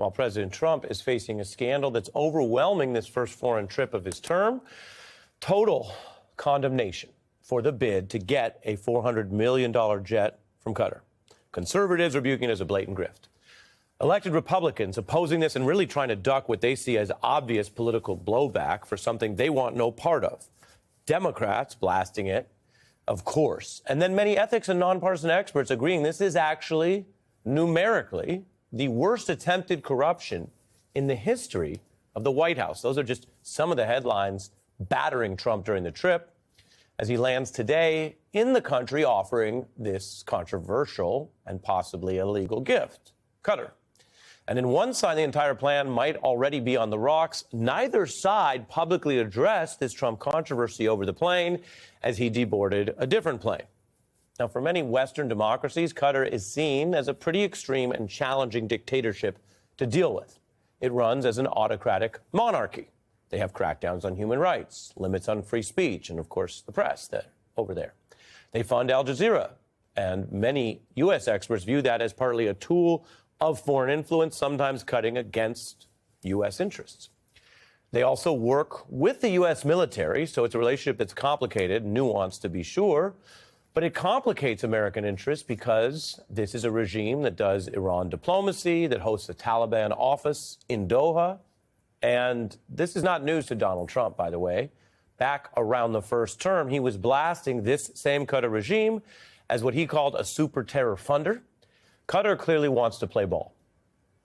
while President Trump is facing a scandal that's overwhelming this first foreign trip of his term. Total condemnation for the bid to get a $400 million jet from Qatar. Conservatives rebuking it as a blatant grift. Elected Republicans opposing this and really trying to duck what they see as obvious political blowback for something they want no part of. Democrats blasting it, of course. And then many ethics and nonpartisan experts agreeing this is actually, numerically, the worst attempted corruption in the history of the White House. Those are just some of the headlines battering Trump during the trip as he lands today in the country offering this controversial and possibly illegal gift, Qatar. And in one side, the entire plan might already be on the rocks. Neither side publicly addressed this Trump controversy over the plane as he deboarded a different plane. Now, for many Western democracies, Qatar is seen as a pretty extreme and challenging dictatorship to deal with. It runs as an autocratic monarchy. They have crackdowns on human rights, limits on free speech, and, of course, the press over there. They fund Al Jazeera, and many U.S. experts view that as partly a tool of foreign influence, sometimes cutting against U.S. interests. They also work with the U.S. military, so it's a relationship that's complicated, nuanced to be sure, but it complicates American interests because this is a regime that does Iran diplomacy, that hosts a Taliban office in Doha. And this is not news to Donald Trump, by the way. Back around the first term, he was blasting this same Qatar regime as what he called a super terror funder. Qatar clearly wants to play ball.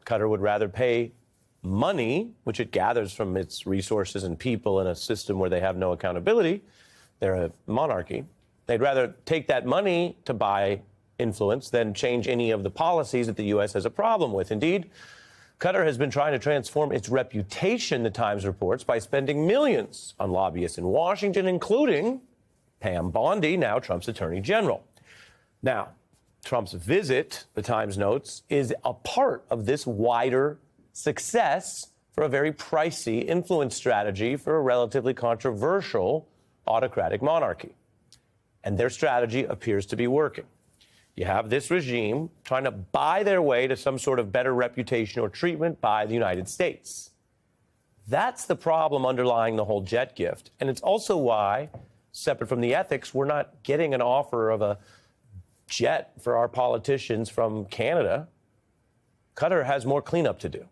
Qatar would rather pay money, which it gathers from its resources and people in a system where they have no accountability. They're a monarchy. They'd rather take that money to buy influence than change any of the policies that the U.S. has a problem with. Indeed, Qatar has been trying to transform its reputation, the Times reports, by spending millions on lobbyists in Washington, including Pam Bondi, now Trump's attorney general. Now, Trump's visit, the Times notes, is a part of this wider success for a very pricey influence strategy for a relatively controversial autocratic monarchy. And their strategy appears to be working. You have this regime trying to buy their way to some sort of better reputation or treatment by the United States. That's the problem underlying the whole jet gift. And it's also why, separate from the ethics, we're not getting an offer of a jet for our politicians from Canada. Qatar has more cleanup to do.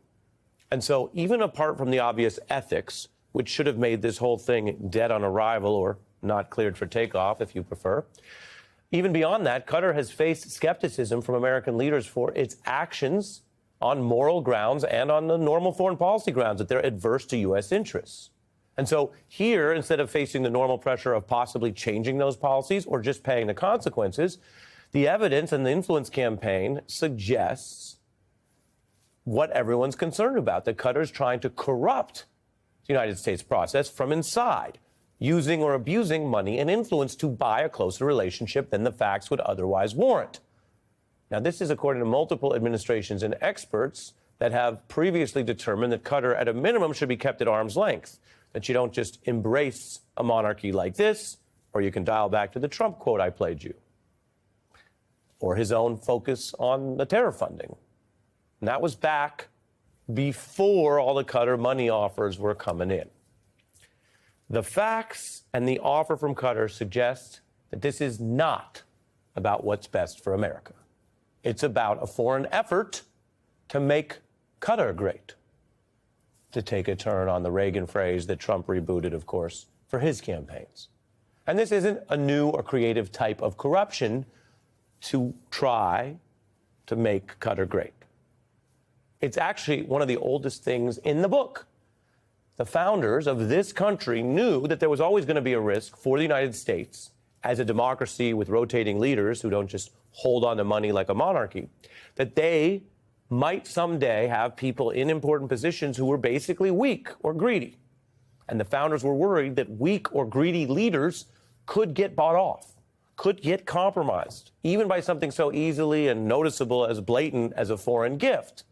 And so even apart from the obvious ethics, which should have made this whole thing dead on arrival or not cleared for takeoff, if you prefer, even beyond that, Qatar has faced skepticism from American leaders for its actions on moral grounds and on the normal foreign policy grounds, that they're adverse to U.S. interests. And so here, instead of facing the normal pressure of possibly changing those policies or just paying the consequences, the evidence and the influence campaign suggests what everyone's concerned about, that Qatar is trying to corrupt the United States process from inside, using or abusing money and influence to buy a closer relationship than the facts would otherwise warrant. Now, this is according to multiple administrations and experts that have previously determined that Qatar, at a minimum, should be kept at arm's length, that you don't just embrace a monarchy like this, or you can dial back to the Trump quote I played you, or his own focus on the terror funding. And that was back before all the Qatar money offers were coming in. The facts and the offer from Qatar suggest that this is not about what's best for America. It's about a foreign effort to make Qatar great, to take a turn on the Reagan phrase that Trump rebooted, of course, for his campaigns. And this isn't a new or creative type of corruption to try to make Qatar great. It's actually one of the oldest things in the book. The founders of this country knew that there was always going to be a risk for the United States as a democracy with rotating leaders who don't just hold on to money like a monarchy, that they might someday have people in important positions who were basically weak or greedy. And the founders were worried that weak or greedy leaders could get bought off, could get compromised, even by something so easily and noticeable as blatant as a foreign gift.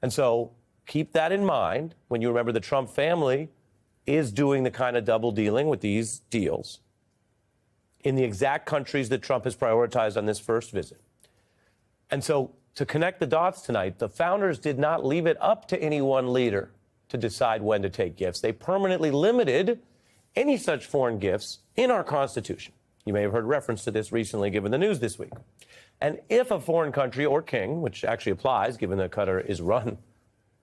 And so keep that in mind when you remember the Trump family is doing the kind of double dealing with these deals in the exact countries that Trump has prioritized on this first visit. And so to connect the dots tonight, the founders did not leave it up to any one leader to decide when to take gifts. They permanently limited any such foreign gifts in our Constitution. You may have heard reference to this recently given the news this week. And if a foreign country or king, which actually applies given that Qatar is run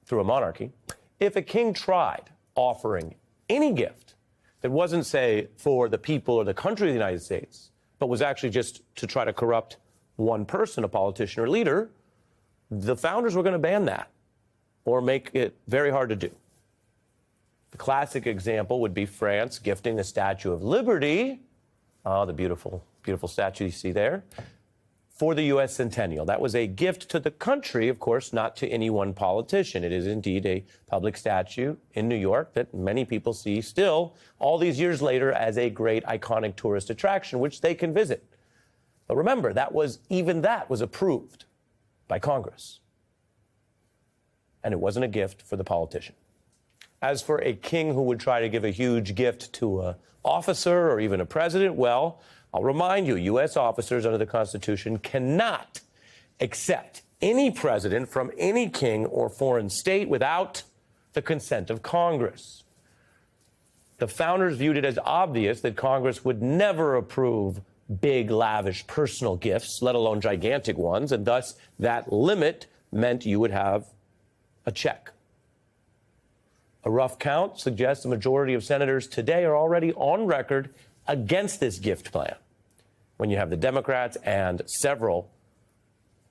through a monarchy, if a king tried offering any gift that wasn't, say, for the people or the country of the United States, but was actually just to try to corrupt one person, a politician or leader, the founders were going to ban that or make it very hard to do. The classic example would be France gifting the Statue of Liberty, the beautiful, beautiful statue you see there, for the U.S. Centennial. That was a gift to the country, of course, not to any one politician. It is indeed a public statue in New York that many people see still, all these years later, as a great iconic tourist attraction, which they can visit. But remember, that was approved by Congress. And it wasn't a gift for the politician. As for a king who would try to give a huge gift to an officer or even a president, well, I'll remind you, U.S. officers under the Constitution cannot accept any president from any king or foreign state without the consent of Congress. The founders viewed it as obvious that Congress would never approve big, lavish personal gifts, let alone gigantic ones, and thus that limit meant you would have a check. A rough count suggests the majority of senators today are already on record against this gift plan, when you have the Democrats and several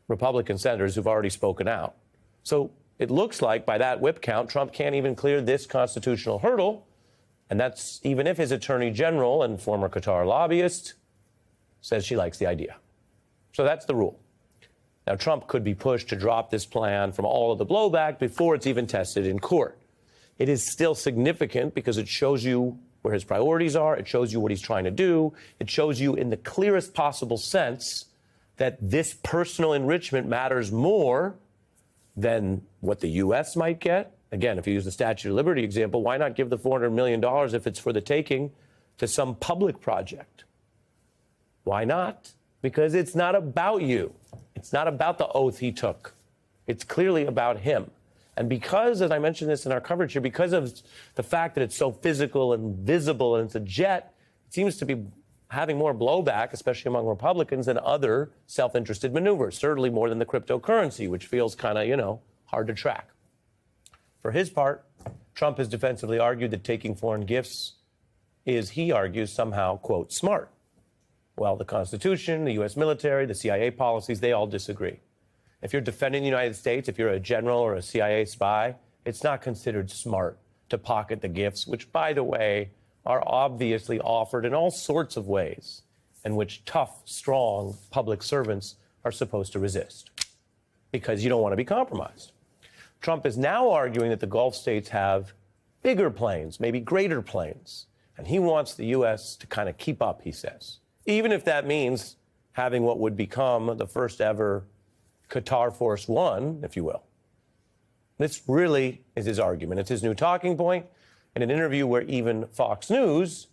Republican senators who've already spoken out. So it looks like by that whip count, Trump can't even clear this constitutional hurdle, and that's even if his attorney general and former Qatar lobbyist says she likes the idea. So that's the rule. Now, Trump could be pushed to drop this plan from all of the blowback before it's even tested in court. It is still significant because it shows you where his priorities are. It shows you what he's trying to do. It shows you in the clearest possible sense that this personal enrichment matters more than what the U.S. might get. Again, if you use the Statue of Liberty example, why not give the $400 million if it's for the taking to some public project? Why not? Because it's not about you. It's not about the oath he took. It's clearly about him. And because, as I mentioned this in our coverage here, because of the fact that it's so physical and visible and it's a jet, it seems to be having more blowback, especially among Republicans, than other self-interested maneuvers, certainly more than the cryptocurrency, which feels kind of, hard to track. For his part, Trump has defensively argued that taking foreign gifts is, he argues, somehow, quote, smart. Well, the Constitution, the U.S. military, the CIA policies, they all disagree. If you're defending the United States, if you're a general or a CIA spy, it's not considered smart to pocket the gifts, which, by the way, are obviously offered in all sorts of ways in which tough, strong public servants are supposed to resist because you don't want to be compromised. Trump is now arguing that the Gulf states have bigger planes, maybe greater planes, and he wants the U.S. to kind of keep up, he says, even if that means having what would become the first ever Qatar Force One, if you will. This really is his argument. It's his new talking point in an interview where even Fox News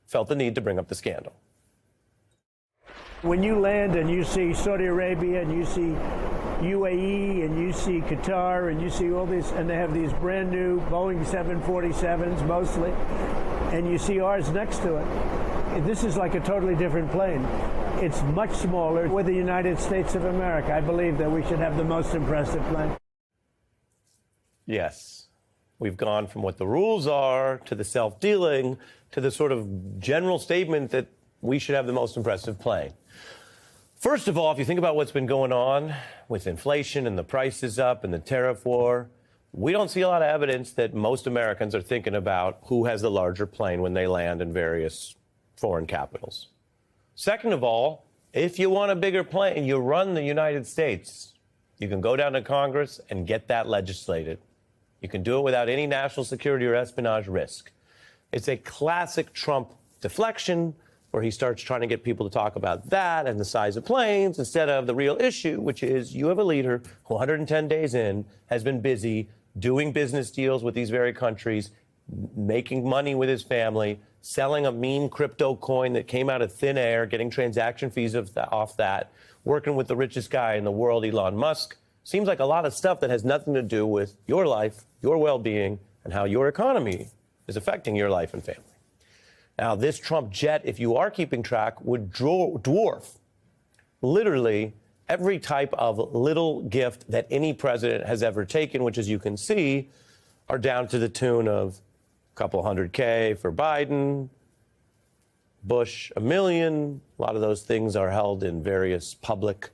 felt the need to bring up the scandal. When you land and you see Saudi Arabia and you see UAE and you see Qatar and you see all this, and they have these brand new Boeing 747s mostly, and you see ours next to it, this is like a totally different plane. It's much smaller. We're the United States of America. I believe that we should have the most impressive plane. Yes. We've gone from what the rules are to the self-dealing to the sort of general statement that we should have the most impressive plane. First of all, if you think about what's been going on with inflation and the prices up and the tariff war, we don't see a lot of evidence that most Americans are thinking about who has the larger plane when they land in various foreign capitals. Second of all, if you want a bigger plane, you run the United States. You can go down to Congress and get that legislated. You can do it without any national security or espionage risk. It's a classic Trump deflection where he starts trying to get people to talk about that and the size of planes instead of the real issue, which is you have a leader who 110 days in has been busy doing business deals with these very countries, making money with his family, selling a meme crypto coin that came out of thin air, getting transaction fees off that, working with the richest guy in the world, Elon Musk. Seems like a lot of stuff that has nothing to do with your life, your well-being, and how your economy is affecting your life and family. Now, this Trump jet, if you are keeping track, would dwarf literally every type of little gift that any president has ever taken, which, as you can see, are down to the tune of a couple $100K for Biden, Bush $1 million. A lot of those things are held in various public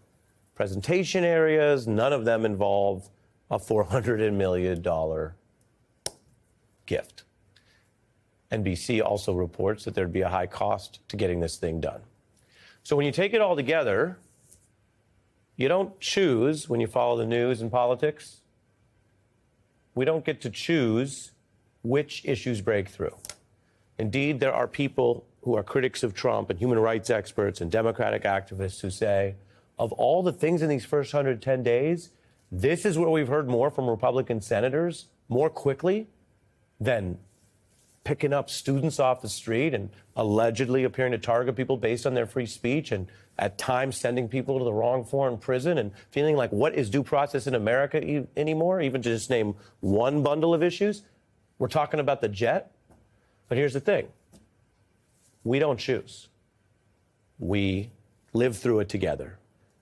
presentation areas. None of them involve a $400 million gift. NBC also reports that there'd be a high cost to getting this thing done. So when you take it all together, you don't choose when you follow the news and politics. We don't get to choose which issues break through. Indeed, there are people who are critics of Trump and human rights experts and Democratic activists who say, of all the things in these first 110 days, this is where we've heard more from Republican senators more quickly than picking up students off the street and allegedly appearing to target people based on their free speech and at times sending people to the wrong foreign prison and feeling like, what is due process in America anymore? Even to just name one bundle of issues. We're talking about the jet. But here's the thing. We don't choose. We live through it together.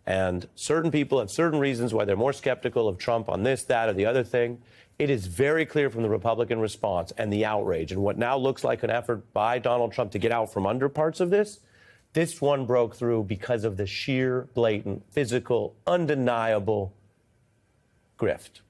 And certain people have certain reasons why they're more skeptical of Trump on this, that, or the other thing. It is very clear from the Republican response and the outrage and what now looks like an effort by Donald Trump to get out from under parts of this. This one broke through because of the sheer, blatant, physical, undeniable grift.